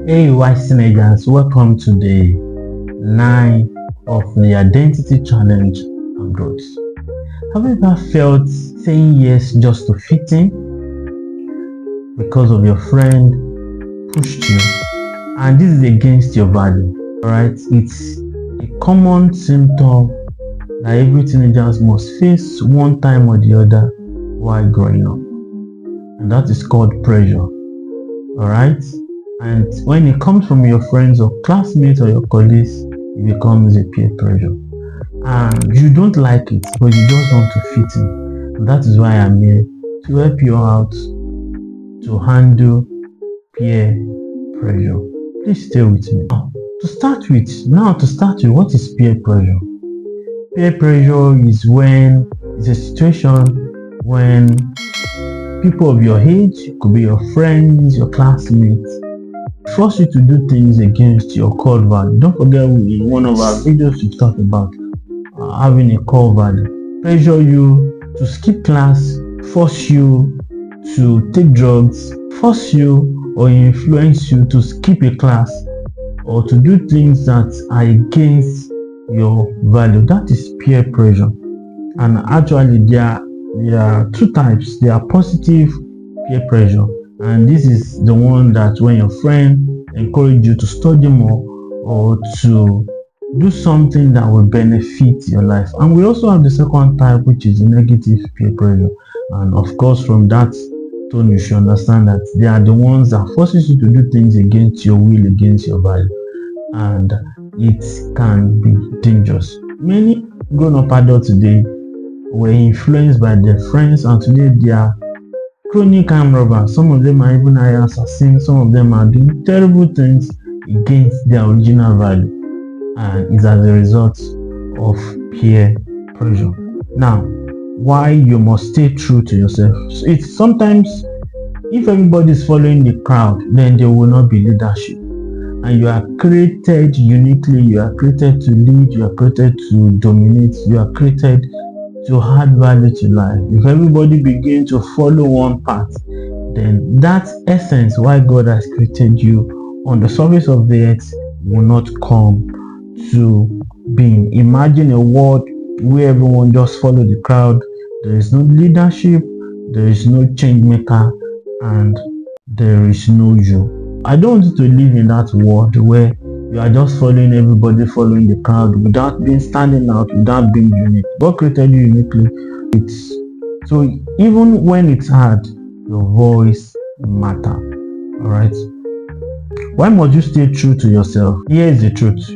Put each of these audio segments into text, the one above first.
Hey, wise teenagers, welcome to day 9 of the Identity Challenge and Growth. Have you ever felt saying yes just to fit in because of your friend pushed you and this is against your value? Alright, it's a common symptom that every teenagers must face one time or the other while growing up, and that is called pressure. Alright, and when it comes from your friends or classmates or your colleagues, it becomes a peer pressure. And you don't like it, but you just want to fit in. And that is why I'm here to help you out to handle peer pressure. Please stay with me. To start with, what is peer pressure? Peer pressure is when it's a situation when people of your age, could be your friends, your classmates, force you to do things against your core value. Don't forget, in one of our videos we talked about having a core value. Pressure you to skip class, force you to take drugs, force you or influence you to skip a class or to do things that are against your value. That is peer pressure. And actually there are two types. There are positive peer pressure, and this is the one that when your friend encourage you to study more or to do something that will benefit your life. And we also have the second type, which is negative peer pressure. And of course, from that tone you should understand that they are the ones that forces you to do things against your will, against your value, and it can be dangerous. Many grown-up adults today were influenced by their friends, and today they are chronic armed robbers. Some of them are even higher assassins. Some of them are doing terrible things against their original value, and it's as a result of peer pressure. Now, why you must stay true to yourself? So it's sometimes, if everybody is following the crowd, then there will not be leadership. And you are created uniquely. You are created to lead. You are created to dominate. You are created to add value to life. If everybody begins to follow one path, then that essence why God has created you on the surface of the earth will not come to being. Imagine a world where everyone just follow the crowd. There is no leadership, there is no change maker, and there is no you. I don't want you to live in that world where you are just following everybody, following the crowd without being standing out, without being unique. God created you uniquely. So even when it's hard, your voice matters. Alright? Why must you stay true to yourself? Here is the truth.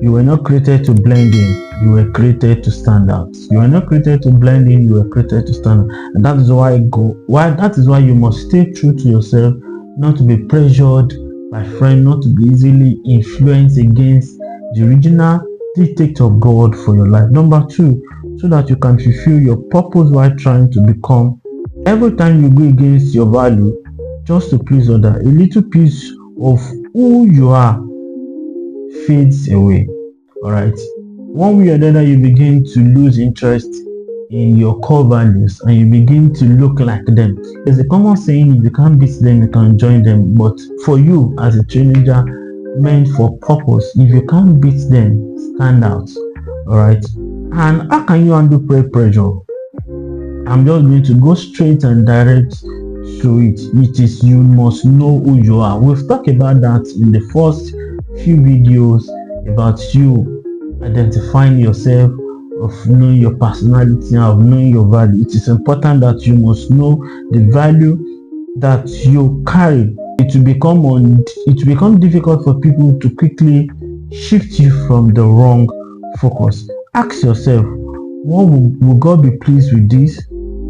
You were not created to blend in. You were created to stand out. You were not created to blend in. You were created to stand out. And that is why you must stay true to yourself, not to be pressured by friends, not to be easily influenced against the original dictate of God for your life. Number 2, so that you can fulfill your purpose while trying to become. Every time you go against your value just to please others, a little piece of who you are fades away. Alright, one way or the other you begin to lose interest in your core values and you begin to look like them. There's a common saying, if you can't beat them, you can join them. But for you as a teenager meant for purpose, if you can't beat them, stand out. Alright, and how can you handle peer pressure? I'm just going to go straight and direct to it. It is, you must know who you are. We've talked about that in the first few videos about you identifying yourself, of knowing your personality, of knowing your value. It is important that you must know the value that you carry. It will become difficult for people to quickly shift you from the wrong focus. Ask yourself, will God be pleased with this?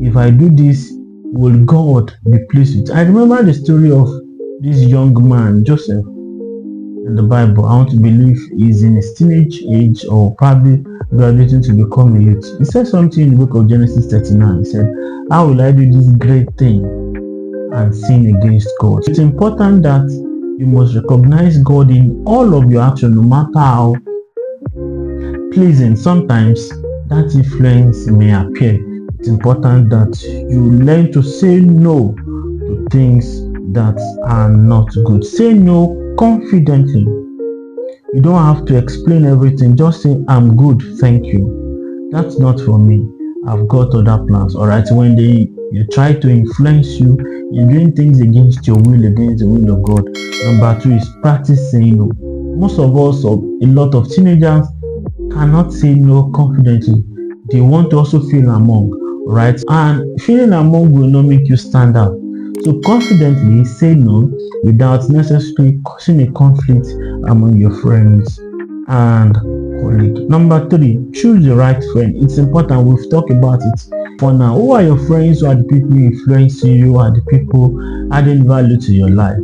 If I do this, will God be pleased with it? I remember the story of this young man, Joseph, in the Bible. I want to believe he's in his teenage age or probably graduating to become a youth. He said something in the book of Genesis 39. He said, how will I do this great thing and sin against God? It's important that you must recognize God in all of your actions, no matter how pleasing sometimes that influence may appear. It's important that you learn to say no to things that are not good. Say no confidently. You don't have to explain everything. Just say, I'm good, thank you. That's not for me. I've got other plans. Alright, when they try to influence you, you're doing things against your will, against the will of God. Number 2 is practice saying no. Most of us, or a lot of teenagers, cannot say no confidently. They want to also feel among, right? And feeling among will not make you stand out. So confidently say no without necessarily causing a conflict among your friends and colleagues. Number 3, choose the right friend. It's important. We've talked about it for now. Who are your friends? Who are the people influencing you? Who are the people adding value to your life?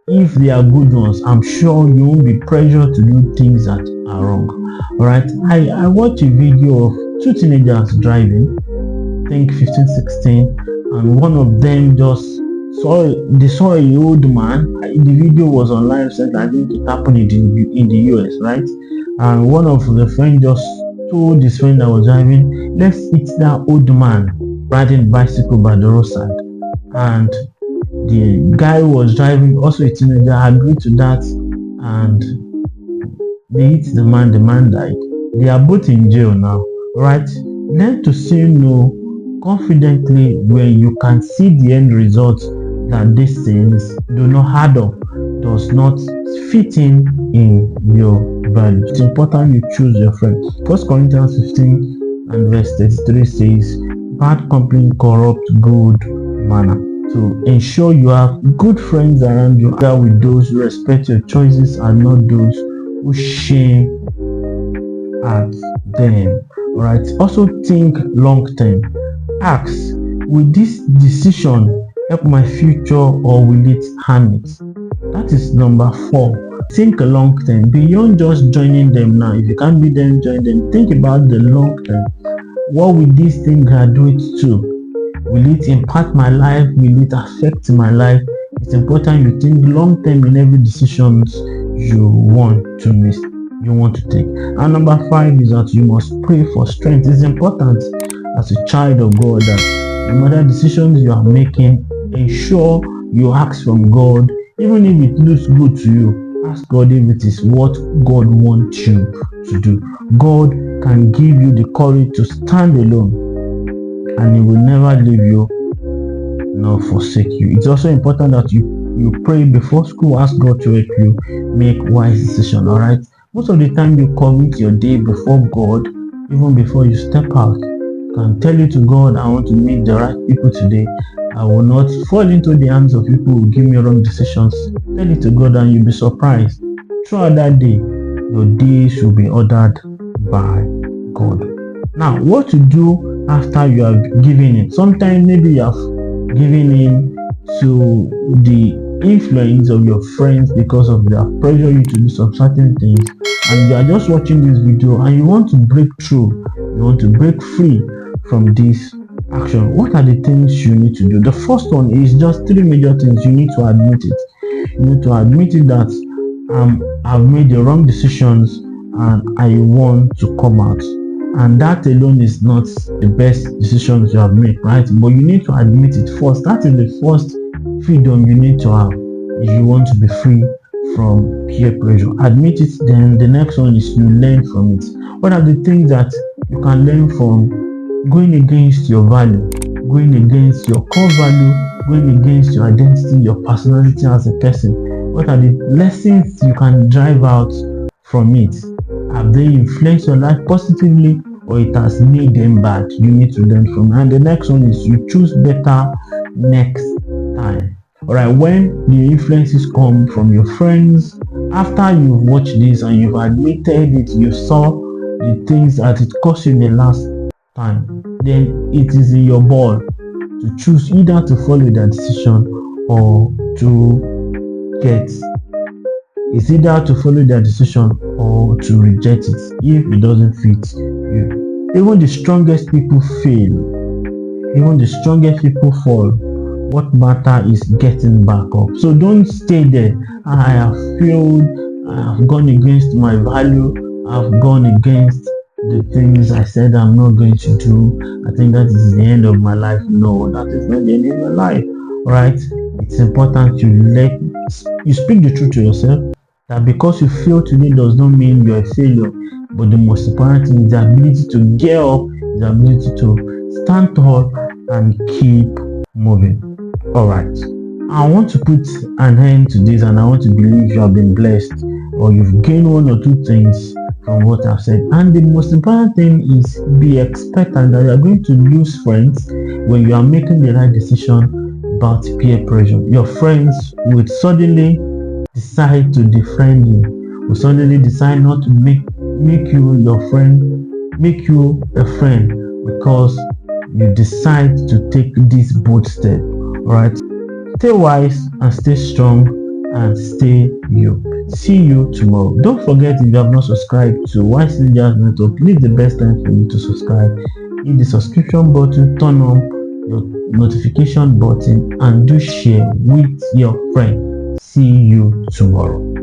If they are good ones, I'm sure you won't be pressured to do things that are wrong. Alright, I watched a video of 2 teenagers driving, I think 15, 16, and one of them just saw a old man. The video was online recently. I think it happened in the US, right? And one of the friends just told his friend that was driving, let's hit that old man riding bicycle by the roadside. And the guy who was driving, also a teenager, agreed to that, and they hit the man died. They are both in jail now, right? Learn to say no confidently when you can see the end result, that these things do not add up, does not fit in your value. It's important you choose your friend. 1 Corinthians 15 and verse 33 says, bad company corrupt good manner. So ensure you have good friends around you, with those who respect your choices and not those who shame at them. Alright. Also think long term. Ask, will this decision help my future or will it harm it? That is number 4. Think long term, beyond just joining them now. If you can't be them, join them. Think about the long term. What will this thing graduate to? Will it impact my life? Will it affect my life? It's important you think long term in every decisions you want to take. And number 5 is that you must pray for strength. It's important as a child of God that no matter decisions you are making, ensure you ask from God. Even if it looks good to you, ask God if it is what God wants you to do. God can give you the courage to stand alone, and He will never leave you nor forsake you. It's also important that you pray before school. Ask God to help you make wise decisions. Alright. Most of the time you commit your day before God, even before you step out. You can tell it to God, I want to meet the right people today. I will not fall into the hands of people who give me wrong decisions. Tell it to God and you'll be surprised. Throughout that day, your days will be ordered by God. Now, what to do after you have given in? Sometimes maybe you have given in to the influence of your friends because of their pressure you to do some certain things, and you are just watching this video and you want to break through, you want to break free from this action. What are the things you need to do? The first one is just 3 major things. You need to admit it. You need to admit it that I've made the wrong decisions and I want to come out. And that alone is not the best decisions you have made, right? But you need to admit it first. That is the first freedom you need to have if you want to be free from peer pressure. Admit it, then the next one is you learn from it. What are the things that you can learn from going against your value, going against your core value, going against your identity, your personality as a person? What are the lessons you can drive out from it? Have they influenced your life positively or it has made them bad? You need to learn from it. And the next one is you choose better next time. Alright, when the influences come from your friends, after you've watched this and you've admitted it, you saw the things that it cost you the last time, then it is in your ball to choose either to follow that decision or to get. It's either to follow their decision or to reject it if it doesn't fit you. Even the strongest people fail. Even the strongest people fall. What matters is getting back up. So don't stay there. I have failed. I have gone against my value. I have gone against the things I said I'm not going to do. I think that is the end of my life. No, that is not the end of my life. Alright? It's important you speak the truth to yourself. That because you fail today does not mean you're a failure, but the most important thing is the ability to get up, the ability to stand tall and keep moving. Alright, I want to put an end to this, and I want to believe you have been blessed or you've gained one or two things from what I've said. And the most important thing is be expectant that you are going to lose friends when you are making the right decision about peer pressure. Your friends will suddenly decide to defriend you, will suddenly decide not to make you your friend, make you a friend because you decide to take this bold step. Alright, stay wise and stay strong and stay you. See you tomorrow. Don't forget, if you have not subscribed to YC Jazz Network, this is the best time for you to subscribe. Hit the subscription button, turn on your notification button, and do share with your friend. See you tomorrow.